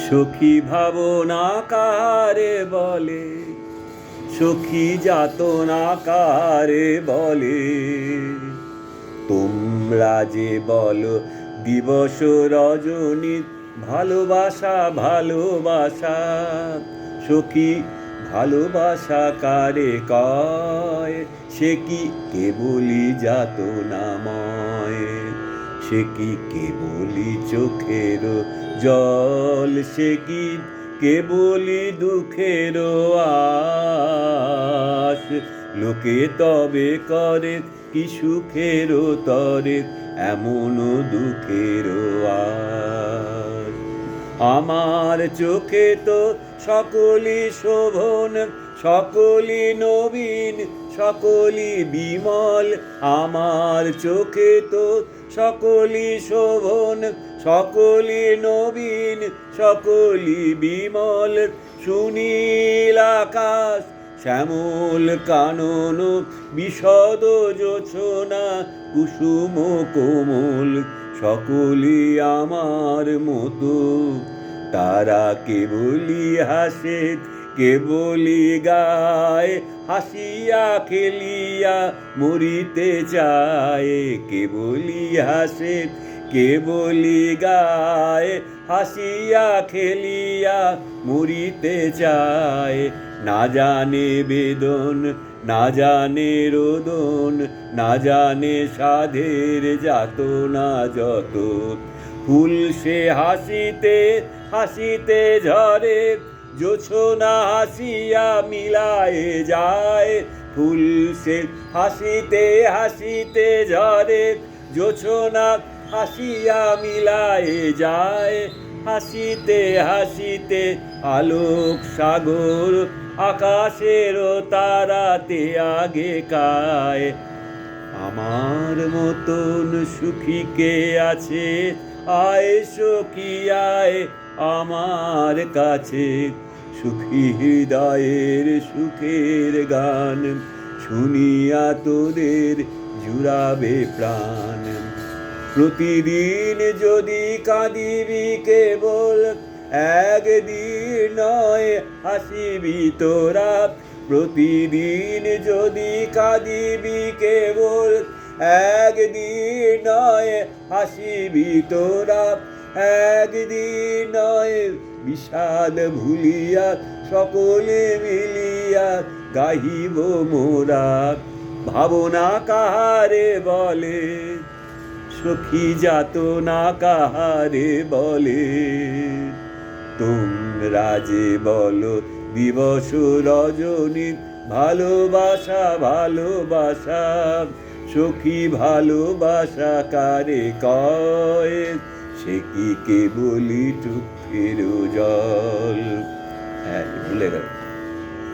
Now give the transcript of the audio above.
সখী ভাবনা কারে বলে, সখী যাতনা কারে বলে। তোমরা যে বলো দিবস রজনী ভালোবাসা ভালোবাসা, সখী ভালোবাসা কারে কয়? সে কি কেবলই যাতনাময়, সে কি কেবলই চোখের জল, সে কি কেবলই দুঃখের আশ। লোকে তবে করে কি সুখের তরে এমন দুঃখের আশ। আমার চোখে তো সকলই শোভন, সকলই নবীন, সকলই বিমল। আমার চোখে তো সকলই শোভন, সকলই নবীন, সকলই বিমল। সুনীল আকাশ, শ্যামল কানন, বিশদ জোছনা, কুসুম কোমল, সকলই আমার মতো। তারা কেবলই হাসে, কেবলই গায়, হাসিয়া খেলিয়া মরিতে চায়। কেবলই হাসে, কেবলই গায়, হাসিয়া খেলিয়া মরিতে চায়। না জানে বেদন, না জানে রোদন, না জানে সাধের যাতনা যত। ফুল সে হাসিতে হাসিতে ঝরে, জোছনা হাসিয়া মিলায়ে যায়। ফুল সে হাসিতে হাসিতে ঝরে, জোছনা হাসিয়া মিলায়ে যায়। হাসিতে হাসিতে আলোক সাগর, আকাশের তারাতে আগে কায়। আমার মতন সুখী কে আছে? আয় সখী আয় আমার কাছে। সুখী হৃদয়ের সুখের গান শুনিয়া তোদের জুড়াবে প্রাণ। প্রতিদিন যদি কাঁদিবি কেবল, একদিন নয় হাসিবি তোরা। প্রতিদিন যদি কাঁদিবি কেবল, একদিন নয় হাসিবি তোরা। একদিন নয় বিষাদ ভুলিয়া সকলে মিলিয়া গাহিব মোরা। ভাবনা কাহারে বলে, সখী যাতনা কাহারে বলে। তোমরা যে বলো দিবস রজনী ভালোবাসা ভালোবাসা, সখী ভালোবাসা কারে কয়? সে কি কেবলই চোখের জল। হ্যাঁ, ভুলে গেল।